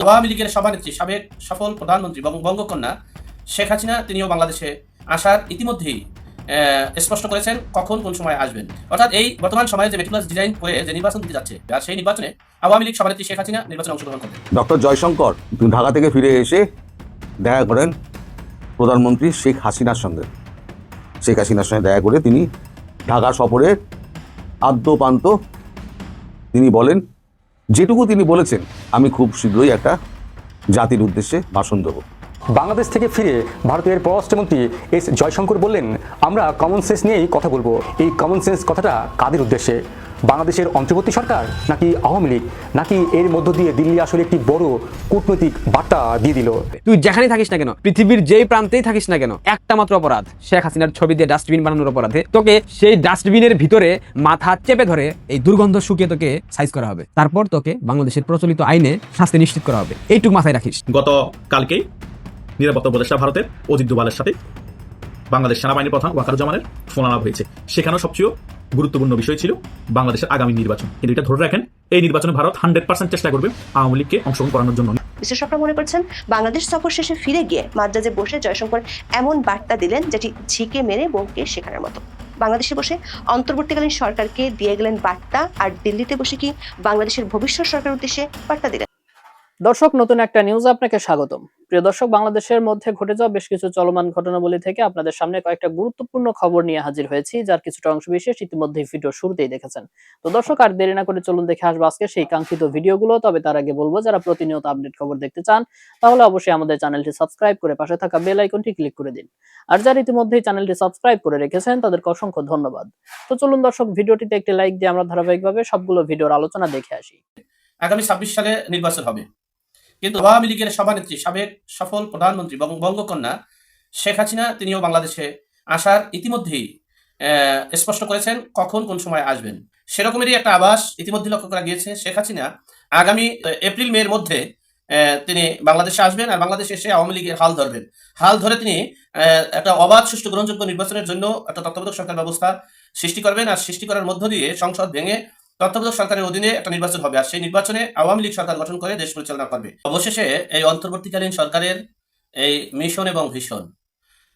আওয়ামী লীগের সভানেত্রী সাবেক সফল প্রধানমন্ত্রী বঙ্গকন্যা শেখ হাসিনা তিনিও বাংলাদেশে আসার ইতিমধ্যেই স্পষ্ট করেছেন কখন কোন সময় আসবেন। অর্থাৎ এই বর্তমান সময়ে যে মেটিকুলাস ডিজাইন করে যে নির্বাচন দিতে যাচ্ছে আর সেই নির্বাচনে আওয়ামী লীগ সভানেত্রী শেখ হাসিনা নির্বাচনে অংশগ্রহণ করবেন। ডক্টর জয়শঙ্কর ঢাকা থেকে ফিরে এসে দেখা করেন প্রধানমন্ত্রী শেখ হাসিনার সঙ্গে। শেখ হাসিনার সঙ্গে দেখা করে তিনি ঢাকা সফরের আদ্যপান্ত তিনি বলেন, যেটুকু তিনি বলেছেন, আমি খুব শীঘ্রই একটা জাতির উদ্দেশ্যে ভাষণ দেবো। বাংলাদেশ থেকে ফিরে ভারতের পররাষ্ট্রমন্ত্রী এস জয়শঙ্কর বললেন, আমরা কমন সেন্স নিয়েই কথা বলবো। এই কমন সেন্স কথাটা কাদের উদ্দেশ্যে? বাংলাদেশের অন্তর্বর্তী সরকার নাকি আওয়ামী লীগ, নাকি এর মধ্য দিয়ে দিল্লি আসলে একটি বড় কূটনৈতিক বার্তা দিয়ে দিল? তুই যেখানেই থাকিস না কেন, পৃথিবীর যেই প্রান্তেই থাকিস না কেন, একটা মাত্র অপরাধ, শেখ হাসিনার ছবি দিয়ে ডাস্টবিন বানানোর অপরাধে তোকে সেই ডাস্টবিনের ভিতরে মাথা চেপে ধরে এই দুর্গন্ধ শুকিয়ে তোকে সাইজ করা হবে। তারপর তোকে বাংলাদেশের প্রচলিত আইনে শাস্তি নিশ্চিত করা হবে। এইটুকু মাথায় রাখিস। গত কালকেই নিরাপত্তা উপদেষ্টা ভারতের অজিত ডোভালের সাথে বাংলাদেশ সেনাবাহিনীর প্রধান ওয়াকারুজ্জামানের ফোন আলাপ হয়েছে। সেখানেও সবচেয়ে গুরুত্বপূর্ণ বিষয় ছিল বাংলাদেশের আগামী নির্বাচন। কিন্তু এটা ধরে রাখেন, এই নির্বাচনে ভারত 100% চেষ্টা করবে আওয়ামী লীগকে অংশগ্রহণ করানোর জন্য। বিশ্লেষকরা মনে করছেন, বাংলাদেশ সফর শেষে ফিরে গিয়ে মাদ্রাজে বসে জয়শঙ্কর এমন বার্তা দিলেন যেটি ঝিকে মেরে বউকে শেখানোর মতো। বাংলাদেশে বসে অন্তর্বর্তীকালীন সরকারকে দিয়ে গেলেন বার্তা, আর দিল্লিতে বসে কি বাংলাদেশের ভবিষ্যৎ সরকারের উদ্দেশ্যে বার্তা দিলেন? দর্শক, নতুন একটা নিউজ আপনাকে স্বাগতম। প্রিয় দর্শক, বাংলাদেশের মধ্যে ঘটে যাওয়া বেশ কিছু চলমান ঘটনাবলী থেকে আপনাদের সামনে কয়েকটা গুরুত্বপূর্ণ খবর নিয়ে হাজির হয়েছি, যার কিছুটা অংশ বিশেষ ইতিমধ্যেই ভিডিও শুরুতেই দেখেছেন। তো দর্শক, আর দেরি না করে চলুন দেখে আসবো আজকে সেই কাঙ্ক্ষিত ভিডিওগুলো। তবে তার আগে বলবো, যারা প্রতিনিয়ত আপডেট খবর দেখতে চান তাহলে অবশ্যই আমাদের চ্যানেলটি সাবস্ক্রাইব করে পাশে থাকা বেল আইকনটি ক্লিক করে দিন। আর যারা ইতিমধ্যেই চ্যানেলটি সাবস্ক্রাইব করে রেখেছেন তাদেরকে অসংখ্য ধন্যবাদ। তো চলুন দর্শক, ভিডিওটিতে একটি লাইক দিয়ে আমরা ধারাবাহিকভাবে সবগুলো ভিডিওর আলোচনা দেখে আসি। আগামী 26 সালে নির্বাচন হবে, কিন্তু আওয়ামী লীগের সভানেত্রী সাবেক সফল প্রধানমন্ত্রী বঙ্গকন্যা শেখ হাসিনা তিনিও বাংলাদেশে আসার ইতিমধ্যেই স্পষ্ট করেছেন কখন কোন সময় আসবেন। সেরকমেরই একটা আভাস ইতিমধ্যে লক্ষ্য করা গিয়েছে। শেখ হাসিনা আগামী এপ্রিল মের মধ্যে তিনি বাংলাদেশে আসবেন, আর বাংলাদেশে এসে আওয়ামী লীগের হাল ধরবেন। হাল ধরে তিনি একটা অবাধ, সুষ্ঠু, গ্রহণযোগ্য নির্বাচনের জন্য একটা তত্ত্বাবধায়ক সরকার ব্যবস্থা সৃষ্টি করবেন, আর সৃষ্টি করার মধ্য দিয়ে সংসদ ভেঙে তত্ত্বাবধায়ক সরকারের অধীনে একটা নির্বাচন হবে, আর সেই নির্বাচনে আওয়ামী লীগ সরকার গঠন করে দেশ পরিচালনা করবে। অবশেষে এই অন্তর্বর্তীকালীন সরকারের এই মিশন এবং ভিশন,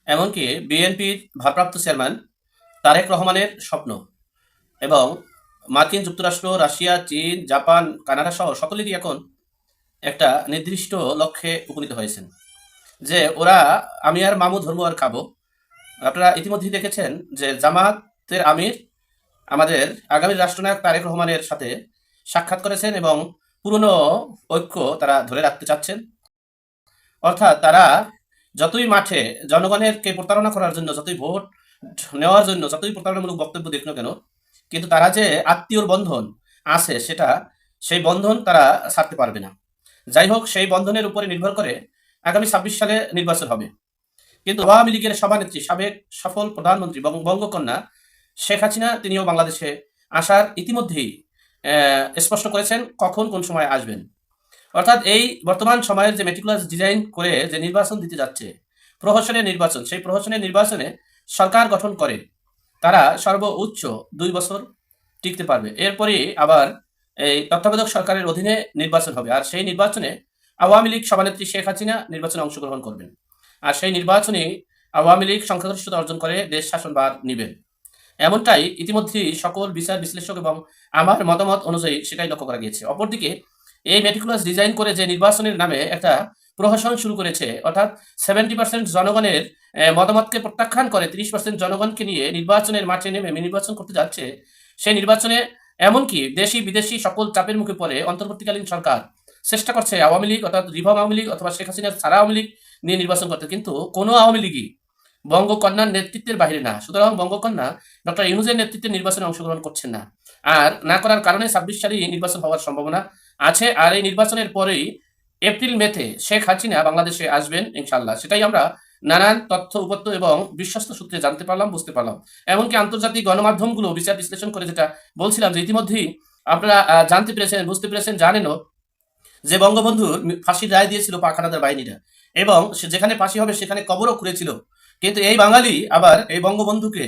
এমনকি বিএনপির ভারপ্রাপ্ত চেয়ারম্যান তারেক রহমানের স্বপ্ন এবং মার্কিন যুক্তরাষ্ট্র, রাশিয়া, চীন, জাপান, কানাডা সহ সকলেরই এখন একটা নির্দিষ্ট লক্ষ্যে উপনীত হয়েছেন যে ওরা আমি আর মামু ধর্ম আর খাবো। আপনারা ইতিমধ্যেই দেখেছেন যে জামাতের আমির আমাদের আগামী রাষ্ট্রনায়ক তারেক রহমানের সাথে সাক্ষাৎ করেছেন এবং পুরনো ঐক্য তারা ধরে রাখতে চাচ্ছেন। অর্থাৎ তারা যতই মাঠে জনগণেরকে প্রতারণা করার জন্য, যতই ভোট নেওয়ার জন্য যতই প্রতারণামূলক বক্তব্য দেখ না কেন, কিন্তু তারা যে আত্মীয়র বন্ধন আছে সেই বন্ধন তারা ছাড়তে পারবে না। যাই হোক, সেই বন্ধনের উপরে নির্ভর করে আগামী 26 সালে নির্বাচন হবে, কিন্তু আওয়ামী লীগের সভানেত্রী সাবেক সফল প্রধানমন্ত্রী বঙ্গকন্যা শেখ হাসিনা তিনিও বাংলাদেশে আসার ইতিমধ্যেই স্পষ্ট করেছেন কখন কোন সময় আসবেন। অর্থাৎ এই বর্তমান সময়ের যে মেটিকুলাস ডিজাইন করে যে নির্বাচন দিতে যাচ্ছে, প্রহসনের নির্বাচন, সেই প্রহসনের নির্বাচনে সরকার গঠন করে তারা সর্বোচ্চ 2 বছর টিকতে পারবে। এরপরই আবার এই তত্ত্বাবধায়ক সরকারের অধীনে নির্বাচন হবে, আর সেই নির্বাচনে আওয়ামী লীগ সভানেত্রী শেখ হাসিনা নির্বাচনে অংশগ্রহণ করবেন, আর সেই নির্বাচনে আওয়ামী লীগ সংখ্যাগরিষ্ঠতা অর্জন করে দেশ শাসনভার নেবেন। এমনটাই ইতিমধ্যেই সকল বিচার বিশ্লেষক এবং আমার মতামত অনুযায়ী সেটাই লক্ষ্য করা গিয়েছে। অপরদিকে এই মেটিকুলাস ডিজাইন করে যে নির্বাচনের নামে একটা প্রহসন শুরু করেছে, অর্থাৎ 70% জনগণের মতামতকে প্রত্যাখ্যান করে 30% জনগণকে নিয়ে নির্বাচনের মাঠে নেমে নির্বাচন করতে যাচ্ছে, সেই নির্বাচনে এমনকি দেশি বিদেশি সকল চাপের মুখে পড়ে অন্তর্বর্তীকালীন সরকার চেষ্টা করছে আওয়ামী লীগ অর্থাৎ রিভম আওয়ামী লীগ অথবা শেখ হাসিনার সারা আওয়ামী লীগ নিয়ে নির্বাচন করতে, কিন্তু কোনো আওয়ামী লীগই বঙ্গকন্যার নেতৃত্বের বাহিরে না। সুতরাং বঙ্গকন্যা ডক্টর ইউনূসের নেতৃত্বে নির্বাচনে অংশগ্রহণ করছেন না, আর না করার কারণে 26 সালে নির্বাচন হওয়ার সম্ভাবনা আছে। আর এই নির্বাচনের পরেই এপ্রিল মেতে শেখ হাসিনা বাংলাদেশে আসবেন ইনশাআল্লাহ। সেটাই আমরা নানান তথ্য উপত্য এবং বিশ্বস্ত সূত্রে জানতে পারলাম, বুঝতে পারলাম। এমনকি আন্তর্জাতিক গণমাধ্যমগুলো বিচার বিশ্লেষণ করে যেটা বলছিলাম যে ইতিমধ্যেই আপনারা জানতে পেরেছেন, বুঝতে পেরেছেন, জানেনও যে বঙ্গবন্ধুর ফাঁসির রায় দিয়েছিল পাক হানাদার বাহিনীরা, এবং যেখানে ফাঁসি হবে সেখানে কবরও খুঁড়েছিল। কিন্তু এই বাঙালি আবার এই বঙ্গবন্ধুকে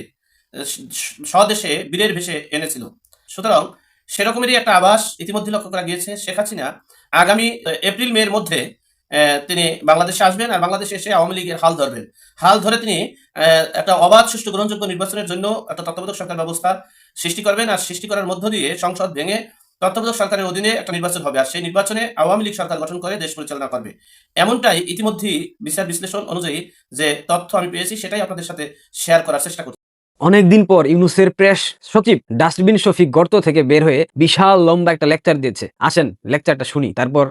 স্বদেশে বীরের ভেসে এনেছিল। সুতরাং সেরকমেরই একটা আভাস ইতিমধ্যে লক্ষ্য করা গিয়েছে। শেখ হাসিনা আগামী এপ্রিল মের মধ্যে তিনি বাংলাদেশে আসবেন আর বাংলাদেশে এসে আওয়ামী লীগের হাল ধরবেন। হাল ধরে তিনি একটা অবাধ, সুষ্ঠু, গ্রহণযোগ্য নির্বাচনের জন্য একটা তত্ত্বাবধায়ক সরকার ব্যবস্থা সৃষ্টি করবেন। আর সৃষ্টি করার মধ্য দিয়ে সংসদ ভেঙে তত্ত্বাবধায়ক সরকারের অধীনে একটা নির্বাচন হবে, আর সেই নির্বাচনে আওয়ামী লীগ সরকার গঠন করে দেশ পরিচালনা করবে। এমনটাই ইতিমধ্যেই বিচার বিশ্লেষণ অনুযায়ী যে তথ্য আমি পেয়েছি সেটাই আপনাদের সাথে শেয়ার করার চেষ্টা করছি। অনেকদিন পর ইউনূসের প্রেস সচিব ডাস্টবিন শফিক গর্ত থেকে বের হয়ে বিশাল লম্বা একটা লেকচার দিয়েছে। আসেন লেকচারটা শুনি, তারপর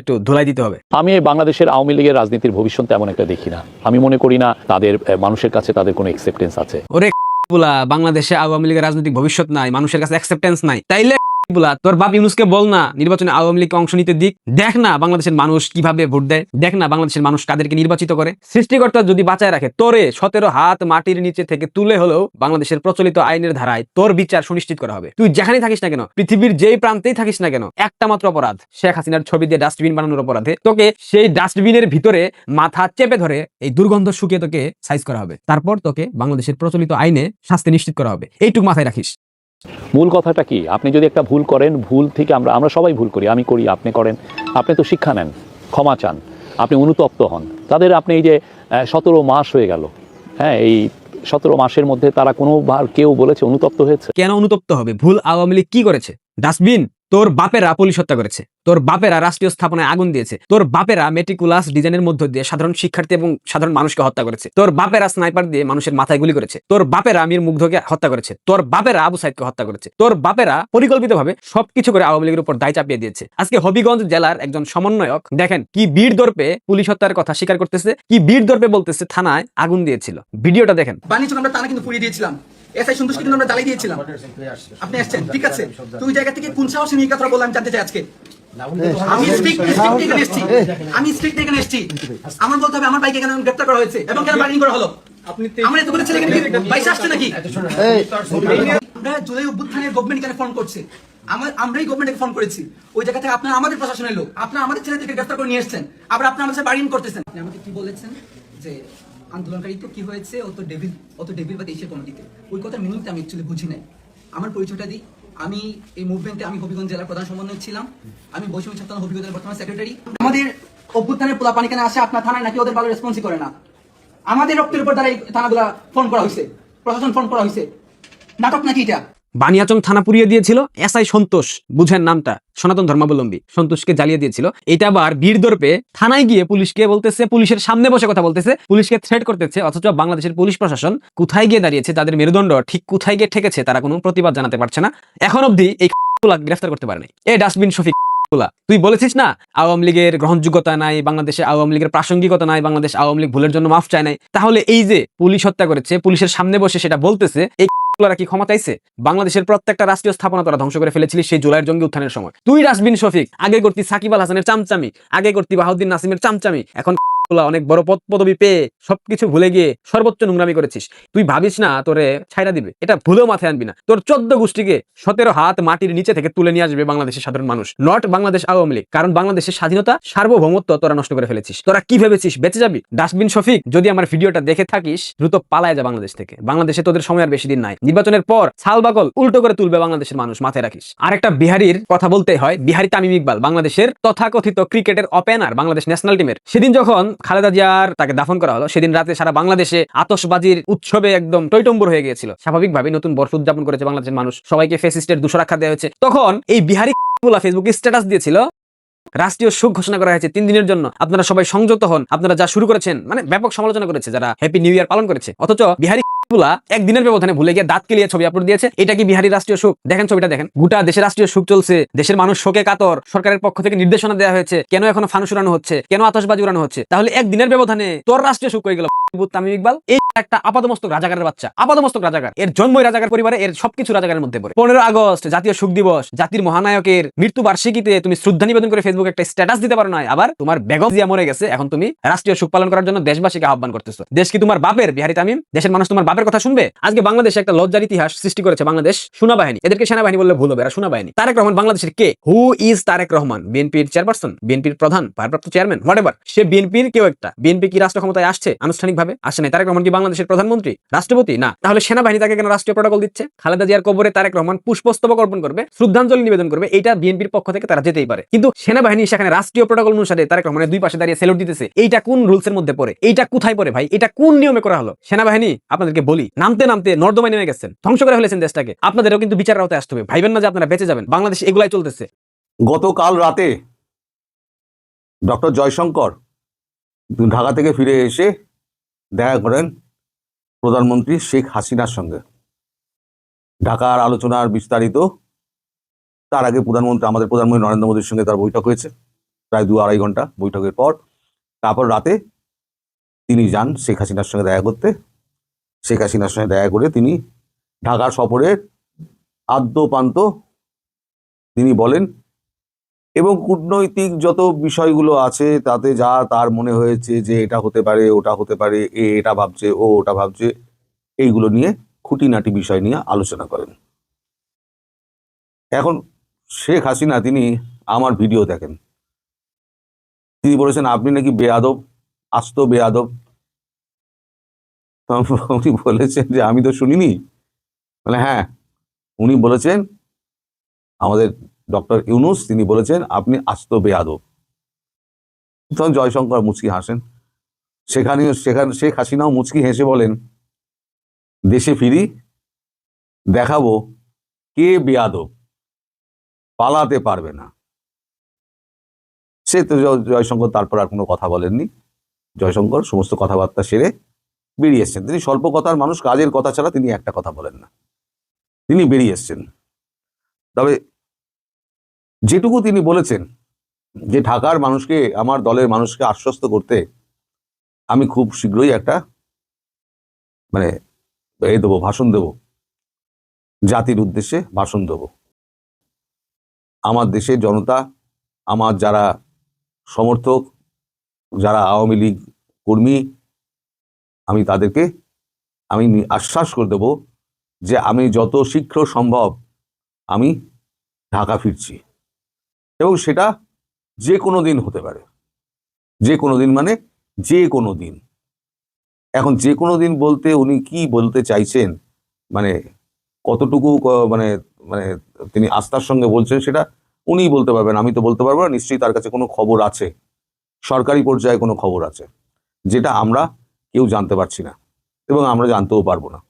একটু ধুলাই দিতে হবে। আমি বাংলাদেশের আওয়ামী লীগের রাজনীতির ভবিষ্যৎ তেমন একটা দেখি না। আমি মনে করি না তাদের মানুষের কাছে তাদের কোনো অ্যাকসেপ্টেন্স আছে। ওরে বুলা, বাংলাদেশে আওয়ামী লীগের রাজনৈতিক ভবিষ্যৎ নাই, মানুষের কাছে অ্যাকসেপ্টেন্স নাই, তাইলে বুলা তোর বাপ ইউনূসকে বল না নির্বাচনে আওয়ামী লীগ অংশ নিতে দিক। দেখ না বাংলাদেশের মানুষ কিভাবে ভোট দেয়, দেখ না বাংলাদেশের মানুষ কাদেরকে নির্বাচিত করে। সৃষ্টিকর্তা যদি বাঁচায় রাখে তোরে 17 হাত মাটির নিচে থেকে তুলে হলেও বাংলাদেশের প্রচলিত আইনের ধারায় তোর বিচার সুনিশ্চিত করা হবে। তুই যেখানেই থাকিস না কেন, পৃথিবীর যেই প্রান্তেই থাকিস না কেন, একটা মাত্র অপরাধ, শেখ হাসিনার ছবি দিয়ে ডাস্টবিন বানানোর অপরাধে তোকে সেই ডাস্টবিনের ভিতরে মাথা চেপে ধরে এই দুর্গন্ধ শুকিয়ে তোকে সাইজ করা হবে। তারপর তোকে বাংলাদেশের প্রচলিত আইনে শাস্তি নিশ্চিত করা হবে। এইটুকু মাথায় রাখিস। মূল কথাটা কি, আপনি যদি একটা ভুল করেন, ভুল থেকে আমরা সবাই ভুল করি, আমি করি, আপনি করেন, আপনি তো শিক্ষা নেন, ক্ষমা চান, আপনি অনুতপ্ত হন। তাদের আপনি এই যে 17 মাস হয়ে গেল, হ্যাঁ, এই 17 মাসের মধ্যে তারা কোনোবার কেউ বলেছে অনুতপ্ত হয়েছে? কেন অনুতপ্ত হবে? ভুল আওয়ামী লীগ কি করেছে? ডাস্টবিন তোর বাপেরা পুলিশ হত্যা করেছে, তোর বাপেরা রাষ্ট্রীয় স্থাপনায় আগুন দিয়েছে, তোর বাপেরা মেটিকুলাস ডিজাইনের মধ্য দিয়ে সাধারণ শিক্ষার্থী এবং সাধারণ মানুষকে হত্যা করেছে, তোর বাপেরা স্নাইপার দিয়ে মানুষের মাথায় গুলি করেছে, তোর বাপেরা আমির মুগ্ধকে হত্যা করেছে, তোর বাপেরা আবু সাইদকে হত্যা করেছে, তোর বাপেরা পরিকল্পিতভাবে সবকিছু করে আওয়ামী লীগের উপর দায় চাপিয়ে দিয়েছে। আজকে হবিগঞ্জ জেলার একজন সমন্বয়ক দেখেন কি বীর দর্পে পুলিশ হত্যার কথা স্বীকার করতেছে, কি বীর দর্পে বলতেছে থানায় আগুন দিয়েছিল। ভিডিওটা দেখেন। বাণিজ্য আমরা টানা কিন্তু পুড়িয়ে দিয়েছিলাম, এসআই সন্তুষ্টি কিন্তু আমরা জ্বালিয়ে দিয়েছিলাম। আপনি আসছেন, ঠিক আছে, তুই জায়গা থেকে কোন সাহসে নিয়ে কথা বললাম জানতে চাই আজকে। আমি স্ট্রিক্ট এখানে এসেছি, আমার বলতে হবে আমার বাইকে কেন গ্রেফতার করা হয়েছে এবং কেন বার্গেনিং করা হলো। আমার এত করে ছেলে বাইসে আসছে নাকি? আমরা জুলাই অভ্যুত্থানের গভর্নমেন্ট এখানে ফোন করছে, আমরাই গভর্নমেন্টকে ফোন করেছি। ওই জায়গা থেকে আপনারা আমাদের প্রশাসনের লোক, আপনারা আমাদের ছেলেদেরকে গ্রেফতার করে নিয়ে এসেছেন, আবার আপনারা আমাদের বার্গেনিং করতেছেন। আমাকে কি বলেছেন যে আন্দোলনকারী তো কি হয়েছে, ও তো ডেভিল বা দেশের কমিটিতে। ওই কথার মিনিংটা আমি অ্যাকচুয়ালি বুঝি নাই। আমার পরিচয়টা দিই, আমি এই মুভমেন্টে আমি হবিগঞ্জ জেলার প্রধান সমন্বয়ক ছিলাম, আমি বৈষম্য ছাত্র হবিগঞ্জের বর্তমান সেক্রেটারি। আমাদের অভ্যুত্থানের পোলা পানি কেন আসে আপনার থানায় নাকি ওদের ভালো রেসপন্সই করে না? আমাদের রক্তের উপর দ্বারা এই থানাগুলা ফোন করা হয়েছে, প্রশাসন ফোন করা হয়েছে, নাটক নাকি এটা? বানিয়াচং থানা পুড়িয়ে দিয়েছিল এসআই সন্তোষ, বুঝেন নামটা, সনাতন ধর্মাবলম্বী সন্তোষকে জ্বালিয়ে দিয়েছিল। এটা আবার বীর দর্পে থানায় গিয়ে পুলিশকে বলতেছে, পুলিশের সামনে বসে কথা বলতেছে, পুলিশকে থ্রেট করতেছে। অথচ বাংলাদেশের পুলিশ প্রশাসন কোথায় গিয়ে দাঁড়িয়েছে, তাদের মেরুদণ্ড ঠিক কোথায় গিয়ে ঠেকেছে তারা কোনো প্রতিবাদ জানাতে পারছে না। এখন অবধি এই গ্রেফতার করতে পারেনি। এই ডাস্টবিন শফিক, তুই বলেছিস না আওয়ামী লীগের গ্রহণযোগ্যতা নাই, বাংলাদেশে আওয়ামী লীগের প্রাসঙ্গিকতা নাই, বাংলাদেশ আওয়ামী লীগ ভুলের জন্য মাফ চায় নাই। তাহলে এই যে পুলিশ হত্যা করেছে, পুলিশের সামনে বসে সেটা বলতেছে, এই কি ক্ষমা চাইছে? বাংলাদেশের প্রত্যেকটা রাষ্ট্রীয় স্থাপনা তোরা ধ্বংস করে ফেলেছিলি সেই জুলাইয়ের জঙ্গি উত্থানের সময়। তুই ডাস্টবিন শফিক আগে করতি সাকিব আল হাসানের চামচামি, আগে করতি বাহাউদ্দিন নাসিমের চামচামি, এখন অনেক বড় পদ পদবি পেয়ে সবকিছু ভুলে গিয়ে সর্বোচ্চ নোংরামি করেছিস। তুই ভাবিস না তোরে ছাইরা দিবে, এটা ভুলেও মাথায় আনবি না। তোর 14 গোষ্ঠীকে 17 হাত মাটির নিচে থেকে তুলে নিয়ে আসবে বাংলাদেশের সাধারণ মানুষ, নট বাংলাদেশ আওয়ামী লীগ। কারণ বাংলাদেশের স্বাধীনতা, সার্বভৌমত্ব তোরা নষ্ট করে ফেলেছিস। তোরা কি ভেবেছিস বেঁচে যাবি? ডাস্টবিন শফিক, যদি আমার ভিডিওটা দেখে থাকিস দ্রুত পালায় যা বাংলাদেশ থেকে। বাংলাদেশে তোদের সময় আর বেশি দিন নাই। নির্বাচনের পর ছালবাকল উল্টো করে তুলবে বাংলাদেশের মানুষ, মাথায় রাখিস। আর একটা বিহারির কথা বলতে হয়, বিহারি তামিম ইকবাল, বাংলাদেশের তথাকথিত ক্রিকেটের ওপেনার, বাংলাদেশ ন্যাশনাল টিমের। সেদিন যখন খালেদা জিয়ার তাকে দাফন করা হলো, সেদিন রাতে সারা বাংলাদেশে আতশবাজির উৎসবে একদম টইটম্বর হয়ে গিয়েছিল। স্বাভাবিকভাবে নতুন বর্ষ উদযাপন করেছে বাংলাদেশের মানুষ, সবাইকে ফেসিস্টের দোষারোপ দেওয়া হয়েছে। তখন এই বিহারি ফেসবুকে স্ট্যাটাস দিয়েছিল, রাষ্ট্রীয় শোক ঘোষণা করা হয়েছে 3 দিনের জন্য, আপনারা সবাই সংযত হন, আপনারা যা শুরু করেছেন, মানে ব্যাপক সমালোচনা করেছে যারা হ্যাপি নিউ ইয়ার পালন করেছে। অথচ বিহারি একদিনের ব্যবধানে ভুলে গিয়ে দাঁত কেলিয়ে ছবি আপলোড দিয়েছে। এটা কি বিহারি রাষ্ট্রীয় শোক? দেখেন ছবিটা দেখেন, গোটা দেশের রাষ্ট্রীয় শোক চলছে, দেশের মানুষ শোকে কাতর, সরকারের পক্ষ থেকে নির্দেশনা দেওয়া হয়েছে, কেন এখনো ফানুস উড়ানো হচ্ছে, কেন আতশবাজি উড়ানো হচ্ছে? তাহলে একদিনের ব্যবধানে তোর রাষ্ট্রীয় শোক হয়ে গেল। তামিম ইকবাল এই একটা আপাদমস্তক রাজাকারের বাচ্চা, আপাদমস্তক রাজাকার। এর জন্মই রাজাকার পরিবারে, এর সবকিছু রাজাকারের মধ্যে পড়ে। 15 আগস্ট জাতীয় শোক দিবস, জাতির মহানায়কের মৃত্যু বার্ষিকীতে তুমি শ্রদ্ধা নিবেদন করে ফেসবুকে একটা স্ট্যাটাস দিতে পারো না। আবার তোমার বেগম জিয়া মরে গেছে, এখন তুমি রাষ্ট্রীয় শোক পালন করার জন্য দেশবাসীকে আহ্বান করতেছো। দেশ কি তোমার বাপের? বিহারি তামিম, দেশের মানুষ তোমার বাপের বাপের কথা শুনবে? আজকে বাংলাদেশে একটা লজ্জার ইতিহাস সৃষ্টি করেছে বাংলাদেশ সেনাবাহিনী। এদেরকে সেনাবাহিনী বললে ভুল হবে, এরা সেনাবাহিনী। তারেক রহমান বাংলাদেশের কে? Who is Tarique Rahman? বিএনপির চেয়ারপারসন, বিএনপির প্রধান, ভারপ্রাপ্ত চেয়ারম্যান, হোয়াটএভার। সে বিএনপির কেউ একটা। বিএনপি কি রাষ্ট্র ক্ষমতায় আসছে আনুষ্ঠানিকভাবে? আসে নাই। তারেক রহমান কি বাংলাদেশের প্রধানমন্ত্রী, রাষ্ট্রপতি? না। তাহলে সেনাবাহিনী তাকে কেন রাষ্ট্রীয় প্রটোকল দিচ্ছে? খালেদা জিয়ার কবরে তারেক রহমান পুষ্পস্তবক অর্পণ করবে, শ্রদ্ধাঞ্জলি নিবেদন করবে, এটা বিএনপির পক্ষ থেকে তারা যেতেই পারে। কিন্তু সেনাবাহিনী সেখানে রাষ্ট্রীয় প্রটোকল অনুসারে তারেক রহমানের দুই পাশে দাঁড়িয়ে স্যালুট দিতেছে, এইটা কোন রুলস এর মধ্যে পড়ে? এইটা কোথায় পড়ে ভাই? এটা কোন নিয়মে করা হলো? সেনাবাহিনী আপনাদেরকে বলি, নামতে নামতে নর্দমায় নেমে গেছেন, ধ্বংস করে ফেলেছেন দেশটাকে। আপনাদেরও কিন্তু বিচার আওতায় আসতে হবে। ভাইবেন না যে আপনারা বেঁচে যাবেন। বাংলাদেশে এগুলাই চলতেছে। গতকাল রাতে ডক্টর জয়শঙ্কর ঢাকা থেকে ফিরে এসে দেখা করেন প্রধানমন্ত্রী শেখ হাসিনার সঙ্গে। ঢাকার আলোচনার বিস্তারিত, তার আগে আমাদের প্রধানমন্ত্রী নরেন্দ্র মোদীর সঙ্গে তার বৈঠক হয়েছে প্রায় 2-2.5 ঘন্টা বৈঠকের পর। তারপর রাতে তিনি যান শেখ হাসিনার সঙ্গে দেখা করতে। শেখ হাসিনার সঙ্গে দেখা করে তিনি ঢাকা সফরের আদ্যপান্ত তিনি বলেন, এবং কূটনৈতিক যত বিষয়গুলো আছে তাতে যা তার মনে হয়েছে যে এটা হতে পারে, ওটা হতে পারে, এটা ভাবছে, ও ওটা ভাবছে, এইগুলো নিয়ে খুঁটিনাটি বিষয় নিয়ে আলোচনা করেন। এখন শেখ হাসিনা তিনি আমার ভিডিও দেখেন, তিনি বলেছেন আপনি নাকি বেয়াদব, আস্ত বেয়াদব। উনি বলেছেন যে আমি তো শুনিনি। মানে হ্যাঁ, উনি বলেছেন, আমাদের ডক্টর ইউনূস তিনি বলেছেন আপনি আস্ত বেয়াদব। তখন জয়শঙ্কর মুচকি হাসেন। সেখানে শেখ হাসিনাও মুচকি হেসে বলেন, দেশে ফিরি, দেখাবো কে বেয়াদব, পালাতে পারবে না। সে তো জয়শঙ্কর তারপর আর কোনো কথা বলেননি। জয়শঙ্কর সমস্ত কথাবার্তা সেরে বেরিয়ে এসছেন। তিনি স্বল্প কথার মানুষ, কাজের কথা ছাড়া তিনি একটা কথা বলেন না। তিনি বেরিয়ে এসছেন। তবে যেটুকু তিনি বলেছেন যে ঢাকার মানুষকে, আমার দলের মানুষকে আশ্বস্ত করতে আমি খুব শীঘ্রই একটা ভাষণ দেব, জাতির উদ্দেশ্যে ভাষণ দেব। আমার দেশের জনতা, আমার যারা সমর্থক, যারা আওয়ামী লীগ কর্মী, আমি তাদেরকে আশ্বাস করে দেব যে আমি যত শীঘ্র সম্ভব আমি ঢাকা ফিরছি, এবং সেটা যে কোনো দিন হতে পারে। যে কোনো দিন মানে যে কোনো দিন। এখন যে কোনো দিন বলতে উনি কি বলতে চাইছেন, মানে কতটুকু তিনি আস্থার সঙ্গে বলছেন সেটা উনিই বলতে পারবেন, আমি তো বলতে পারবো না। নিশ্চয়ই তার কাছে কোনো খবর আছে, সরকারি পর্যায়ে কোনো খবর আছে, যেটা আমরা কেউ জানতে পারছি না এবং আমরা জানতেও পারবো না।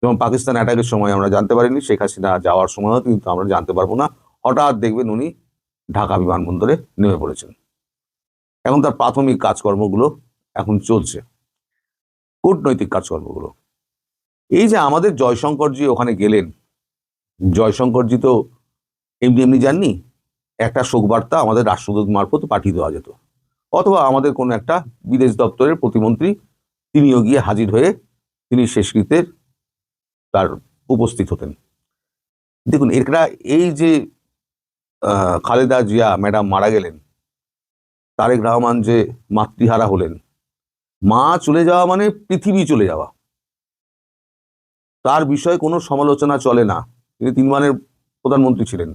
যেমন পাকিস্তান অ্যাটাকের সময় আমরা জানতে পারিনি, শেখ হাসিনা যাওয়ার সময়ও কিন্তু আমরা জানতে পারবো না। হঠাৎ দেখবেন উনি ঢাকা বিমানবন্দরে নেমে পড়েছেন। এখন তার প্রাথমিক কাজকর্মগুলো এখন চলছে, কূটনৈতিক কাজকর্মগুলো। এই যে আমাদের জয়শঙ্করজি ওখানে গেলেন, জয়শঙ্করজি তো এমনি এমনি যাননি। একটা শোকবার্তা আমাদের রাষ্ট্রদূত মারফত পাঠিয়ে দেওয়া যেত, অথবা আমাদের কোনো একটা বিদেশ দপ্তরের প্রতিমন্ত্রী তিনিও গিয়ে হাজির হয়ে তিনি শেষকৃত্যের তার উপস্থিত হতেন। দেখুন, এরা এই যে খালেদা জিয়া ম্যাডাম মারা গেলেন, তারেক রহমান যে মাতৃহারা হলেন, মা চলে যাওয়া মানে পৃথিবী চলে যাওয়া, তার বিষয়ে কোনো সমালোচনা চলে না। তিনি 3 বারের প্রধানমন্ত্রী ছিলেন।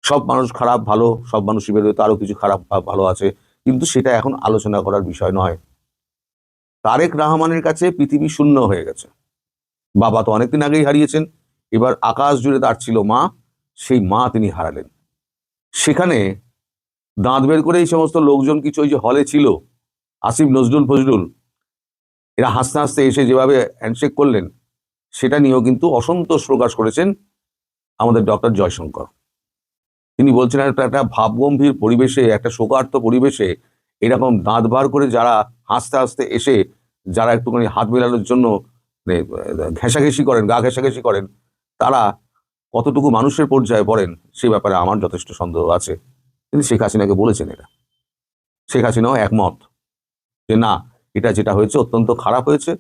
সব মানুষ খারাপ ভালো, সব মানুষই বেরোয়, তারও কিছু খারাপ ভালো আছে, কিন্তু সেটা এখন আলোচনা করার বিষয় নয়। তারেক রহমানের কাছে পৃথিবী শূন্য হয়ে গেছে। বাবা তো অনেকদিন আগেই হারিয়েছেন, এবার আকাশ জুড়ে তার ছিল মা, সেই মা তিনি হারালেন। সেখানে দাঁত বের করে এই সমস্ত লোকজন কিছু ওই যে হলে ছিল, আসিফ নজরুল ফজরুল, এরা হাসতে হাসতে এসে যেভাবে হ্যান্ডশেক করলেন, সেটা নিয়েও কিন্তু অসন্তোষ প্রকাশ করেছেন আমাদের ডক্টর জয়শঙ্কর। তিনি বলছেন একটা ভাবগম্ভীর পরিবেশে, একটা শোকার্ত পরিবেশে এরকম দাঁত বার করে যারা হাসতে হাসতে এসে যারা একটুখানি হাত মেলানোর জন্য ঘেঁষাঘেঁষি করেন, গা ঘেঁষাঘেঁষি করেন, তারা কতটুকু মানুষের পর্যায়ে পড়েন সে ব্যাপারে আমার যথেষ্ট সন্দেহ আছে। তিনি শেখ হাসিনাকে বলেছেন এটা। শেখ হাসিনাও একমত যে না, এটা যেটা হয়েছে অত্যন্ত খারাপ হয়েছে,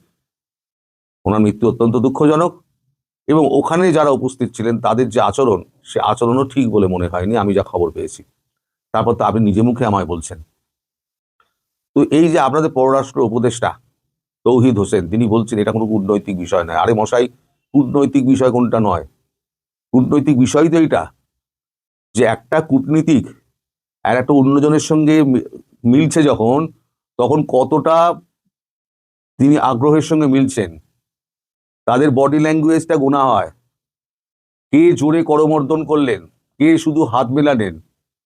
ওনার মৃত্যু অত্যন্ত দুঃখজনক, এবং ওখানে যারা উপস্থিত ছিলেন তাদের যে আচরণ, সে আচরণও ঠিক বলে মনে হয়নি, আমি যা খবর পেয়েছি। তারপর তো আপনি নিজে মুখে আমায় বলছেন। তো এই যে আপনাদের পররাষ্ট্র উপদেষ্টা, তৌহিদ হোসেন, তিনি বলছেন এটা কোনো কূটনৈতিক বিষয় নয়। আরে মশাই, কূটনৈতিক বিষয় কোনটা নয়? কূটনৈতিক বিষয় তো এটা যে একটা কূটনীতিক আর একটা অন্যজনের সঙ্গে মিলছে যখন, তখন কতটা তিনি আগ্রহের সঙ্গে মিলছেন, তাদের বডি ল্যাঙ্গুয়েজটা গোনা হয়। কে জোরে করমর্দন করলেন, কে শুধু হাত মেলালেন,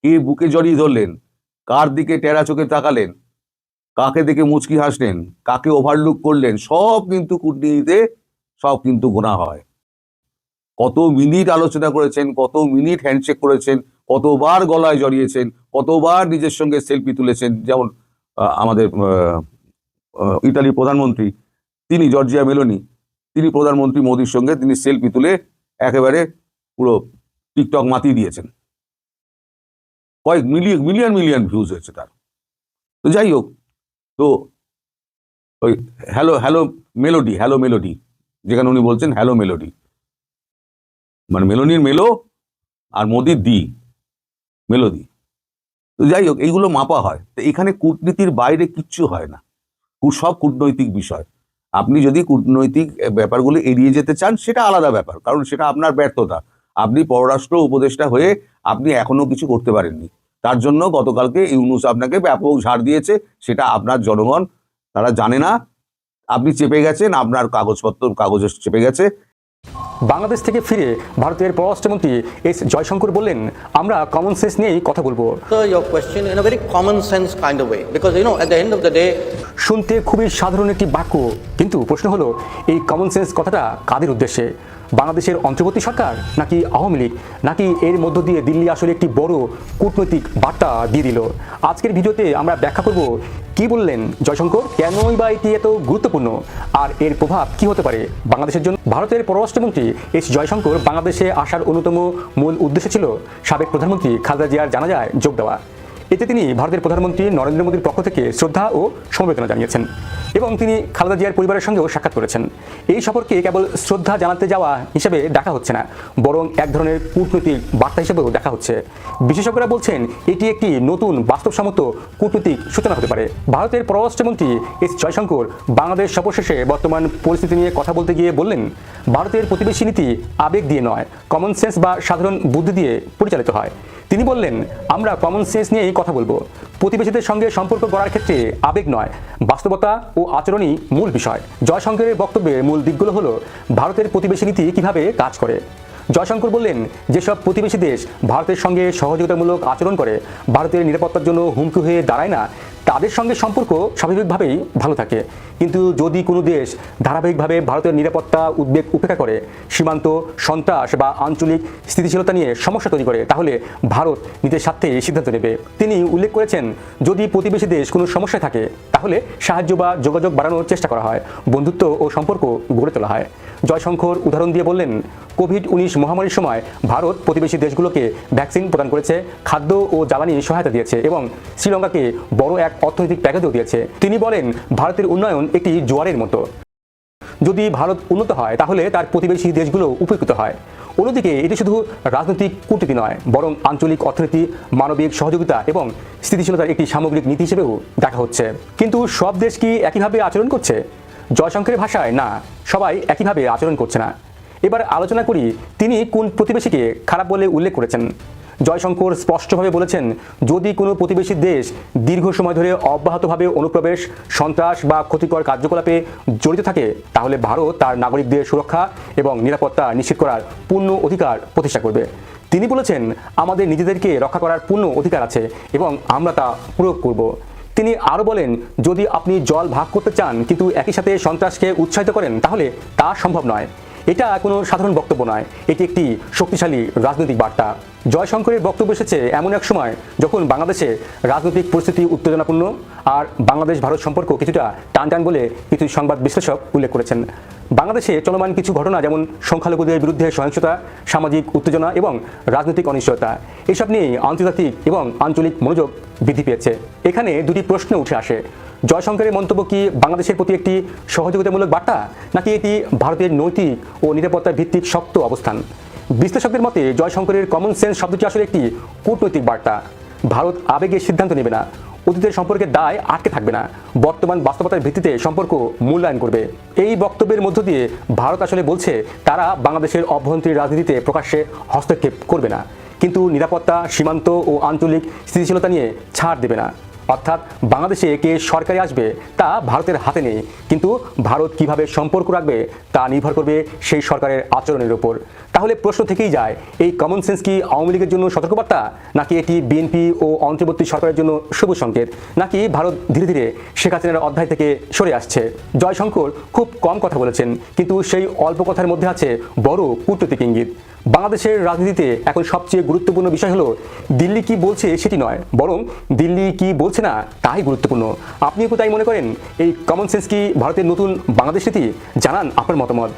কে বুকে জড়িয়ে ধরলেন, কার দিকে টেরা চোখে তাকালেন, কাকে দেখে মুচকি হাসলেন, কাকে ওভারলুক করলেন, সব কিন্তু কূটনীতিতে সব কিন্তু গোনা হয়। কত মিনিট আলোচনা করেছেন, কত মিনিট হ্যান্ডশেক করেছেন, কতবার গলায় জড়িয়েছেন, কতবার নিজের সঙ্গে সেলফি তুলেছেন। যেমন আমাদের ইতালির প্রধানমন্ত্রী, তিনি জর্জিয়া মেলোনি, তিনি প্রধানমন্ত্রী মোদির সঙ্গে তিনি সেলফি তুলে একেবারে পুরো টিকটক মাতিয়ে দিয়েছেন। কয়েক মিলিয়ন মিলিয়ন ভিউজ হয়েছে তার। তো যাই হোক, তো ওই হ্যালো মেলোডি, যেখানে উনি বলছেন হ্যালো মেলোডি, মানে মেলোনির মেলো আর মোদির মেলোডি। তো যাই হোক, এইগুলো মাপা হয়। তো এখানে কূটনীতির বাইরে কিচ্ছু হয় না, সব কূটনৈতিক বিষয়। আপনি যদি কূটনৈতিক ব্যাপারগুলো এড়িয়ে যেতে চান, সেটা আলাদা ব্যাপার, কারণ সেটা আপনার ব্যর্থতা। আপনি পররাষ্ট্র উপদেষ্টা হয়ে আপনি এখনো কিছু করতে পারেননি। তার জন্য গতকালকে ইউনূস আপনাকে ব্যাপক ঝাড় দিয়েছে, সেটা আপনার জনগণ তারা জানে না। আপনি চেপে গেছেন, আপনার কাগজ চেপে গেছে। বাংলাদেশ থেকে ফিরে ভারতের পররাষ্ট্রমন্ত্রী এস জয়শঙ্কর বললেন, আমরা কমন সেন্স নিয়েই কথা বলবো। Your question in a very common sense kind of way, because at the end of the day, শুনতে খুবই সাধারণ একটি বাক্য, কিন্তু প্রশ্ন হলো এই কমন সেন্স কথাটা কাদের উদ্দেশ্যে? বাংলাদেশের অন্তর্বর্তী সরকার, নাকি আওয়ামী লীগ, নাকি এর মধ্য দিয়ে দিল্লি আসলে একটি বড় কূটনৈতিক বার্তা দিয়ে দিল? আজকের ভিডিওতে আমরা ব্যাখ্যা করব কি বললেন জয়শঙ্কর, কেনই বা এটি এত গুরুত্বপূর্ণ, আর এর প্রভাব কি হতে পারে বাংলাদেশের জন্য। ভারতের পররাষ্ট্রমন্ত্রী এস জয়শঙ্কর বাংলাদেশে আসার অন্যতম মূল উদ্দেশ্য ছিল সাবেক প্রধানমন্ত্রী খালেদা জিয়ার জানাজায় যোগ দেওয়া। এতে তিনি ভারতের প্রধানমন্ত্রী নরেন্দ্র মোদীর পক্ষ থেকে শ্রদ্ধা ও সমবেদনা জানিয়েছেন এবং তিনি খালেদা জিয়ার পরিবারের সঙ্গেও সাক্ষাৎ করেছেন। এই সফরকে কেবল শ্রদ্ধা জানাতে যাওয়া হিসেবে দেখা হচ্ছে না, বরং এক ধরনের কূটনৈতিক বার্তা হিসেবেও দেখা হচ্ছে। বিশেষজ্ঞরা বলছেন এটি একটি নতুন বাস্তবসম্মত কূটনৈতিক সূচনা হতে পারে। ভারতের পররাষ্ট্রমন্ত্রী এস জয়শঙ্কর বাংলাদেশ সফর শেষে বর্তমান পরিস্থিতি নিয়ে কথা বলতে গিয়ে বললেন, ভারতের প্রতিবেশী নীতি আবেগ দিয়ে নয়, কমন সেন্স বা সাধারণ বুদ্ধি দিয়ে পরিচালিত হয়। তিনি বললেন, আমরা কমন সেন্স নিয়েই কথা বলবো। প্রতিবেশীদের সঙ্গে সম্পর্ক গড়ার ক্ষেত্রে আবেগ নয়, বাস্তবতা ও আচরণই মূল বিষয়। জয়শঙ্করের বক্তব্যের মূল দিকগুলো হলো ভারতের প্রতিবেশী নীতি কিভাবে কাজ করে। জয়শঙ্কর বললেন, যেসব প্রতিবেশী দেশ ভারতের সঙ্গে সহযোগিতামূলক আচরণ করে, ভারতের নিরাপত্তার জন্য হুমকি হয়ে দাঁড়ায় না, তাদের সঙ্গে সম্পর্ক স্বাভাবিকভাবেই ভালো থাকে। কিন্তু যদি কোনো দেশ ধারাবাহিকভাবে ভারতের নিরাপত্তা উদ্বেগ উপেক্ষা করে, সীমান্ত সন্ত্রাস বা আঞ্চলিক স্থিতিশীলতা নিয়ে সমস্যা তৈরি করে, তাহলে ভারত নিজের স্বার্থে সিদ্ধান্ত নেবে। তিনি উল্লেখ করেছেন, যদি প্রতিবেশী দেশ কোনো সমস্যায় থাকে, তাহলে সাহায্য বা যোগাযোগ বাড়ানোর চেষ্টা করা হয়, বন্ধুত্ব ও সম্পর্ক গড়ে তোলা হয়। জয়শঙ্কর উদাহরণ দিয়ে বললেন, কোভিড-19 মহামারীর সময় ভারত প্রতিবেশী দেশগুলোকে ভ্যাকসিন প্রদান করেছে, খাদ্য ও জ্বালানি সহায়তা দিয়েছে এবং শ্রীলঙ্কাকে বড় এক অর্থনৈতিক প্যাকেজও দিয়েছে। তিনি বলেন, ভারতের উন্নয়ন একটি জোয়ারের মতো। যদি ভারত উন্নত হয়, তাহলে তার প্রতিবেশী দেশগুলো উপকৃত হয়। অন্যদিকে এটি শুধু রাজনৈতিক কূটনীতি নয়, বরং আঞ্চলিক অর্থনীতি, মানবিক সহযোগিতা এবং স্থিতিশীলতার একটি সামগ্রিক নীতি হিসেবেও দেখা হচ্ছে। কিন্তু সব দেশ কি একইভাবে আচরণ করছে? জয়শঙ্করের ভাষায়, না, সবাই একইভাবে আচরণ করছে না। এবার আলোচনা করি তিনি কোন প্রতিবেশীকে খারাপ বলে উল্লেখ করেছেন। জয়শঙ্কর স্পষ্টভাবে বলেছেন, যদি কোনো প্রতিবেশী দেশ দীর্ঘ সময় ধরে অব্যাহতভাবে অনুপ্রবেশ, সন্ত্রাস বা ক্ষতিকর কার্যকলাপে জড়িত থাকে, তাহলে ভারত তার নাগরিকদের সুরক্ষা এবং নিরাপত্তা নিশ্চিত করার পূর্ণ অধিকার প্রতিষ্ঠা করবে। তিনি বলেছেন, আমাদের নিজেদেরকে রক্ষা করার পূর্ণ অধিকার আছে এবং আমরা তা প্রয়োগ করব। তিনি আরও বলেন, যদি আপনি জল ভাগ করতে চান কিন্তু একই সাথে সন্ত্রাসকে উৎসাহিত করেন, তাহলে তা সম্ভব নয়। এটা কোনো সাধারণ বক্তব্য নয়, এটি একটি শক্তিশালী রাজনৈতিক বার্তা। জয়শঙ্করের বক্তব্য এসেছে এমন এক সময় যখন বাংলাদেশে রাজনৈতিক পরিস্থিতি উত্তেজনাপূর্ণ আর বাংলাদেশ ভারত সম্পর্ক কিছুটা টানটান বলে কিছু সংবাদ বিশ্লেষক উল্লেখ করেছেন। বাংলাদেশে চলমান কিছু ঘটনা, যেমন সংখ্যালঘুদের বিরুদ্ধে সহিংসতা, সামাজিক উত্তেজনা এবং রাজনৈতিক অনিশ্চয়তা, এসব নিয়েই আন্তর্জাতিক এবং আঞ্চলিক মনোযোগ বৃদ্ধি পেয়েছে। এখানে দুটি প্রশ্ন উঠে আসে। জয়শঙ্করের মন্তব্য কি বাংলাদেশের প্রতি একটি সহযোগিতামূলক বার্তা, নাকি এটি ভারতের নৈতিক ও নিরাপত্তা ভিত্তিক শক্ত অবস্থান? বিশ্লেষকদের মতে জয়শঙ্করের কমন সেন্স শব্দটি আসলে একটি কূটনৈতিক বার্তা। ভারত আবেগে সিদ্ধান্ত নেবে না, অতীতের সম্পর্কের দায় আটকে থাকবে না, বর্তমান বাস্তবতার ভিত্তিতে সম্পর্ক মূল্যায়ন করবে। এই বক্তব্যের মধ্য দিয়ে ভারত আসলে বলছে তারা বাংলাদেশের অভ্যন্তরীণ রাজনীতিতে প্রকাশ্যে হস্তক্ষেপ করবে না, কিন্তু নিরাপত্তা, সীমান্ত ও আঞ্চলিক স্থিতিশীলতা নিয়ে ছাড় দেবে না। অর্থাৎ বাংলাদেশে কে সরকারে আসবে তা ভারতের হাতে নেই, কিন্তু ভারত কিভাবে সম্পর্ক রাখবে তা নির্ভর করবে সেই সরকারের আচরণের উপর। তাহলে প্রশ্ন থেকেই যায়, এই কমন সেন্স কি আওয়ামী লীগের জন্য সতর্কবার্তা, নাকি এটি বিএনপি ও অন্তর্বর্তী সরকারের জন্য শুভ সংকেত, নাকি ভারত ধীরে ধীরে শেখ হাসিনার অধ্যায় থেকে সরে আসছে? জয়শঙ্কর খুব কম কথা বলেছেন, কিন্তু সেই অল্প কথার মধ্যে আছে বড় কূটনৈতিক ইঙ্গিত। বাংলাদেশের রাজনীতিতে এখন সবচেয়ে গুরুত্বপূর্ণ বিষয় হলো দিল্লি কি বলছে সেটি নয়, বরং দিল্লি কি বলছে না তাই গুরুত্বপূর্ণ। আপনিও কি তাই মনে করেন? এই কমন সেন্স কি ভারতের নতুন বাংলাদেশ নীতি? জানান আপনার মতামত।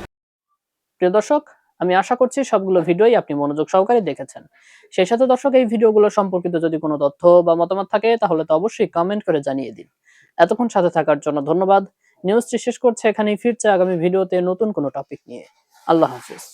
প্রিয় দর্শক, আমি আশা করছি সবগুলো ভিডিওই আপনি মনোযোগ সহকারে দেখেছেন। সেই সাথে দর্শক, এই ভিডিওগুলো সম্পর্কিত যদি কোনো তথ্য বা মতামত থাকে তাহলে তো অবশ্যই কমেন্ট করে জানিয়ে দিন। এতক্ষণ সাথে থাকার জন্য ধন্যবাদ। নিউজটি শেষ করছে এখানেই, ফিরছে আগামী ভিডিওতে নতুন কোনো টপিক নিয়ে। আল্লাহ হাফিজ।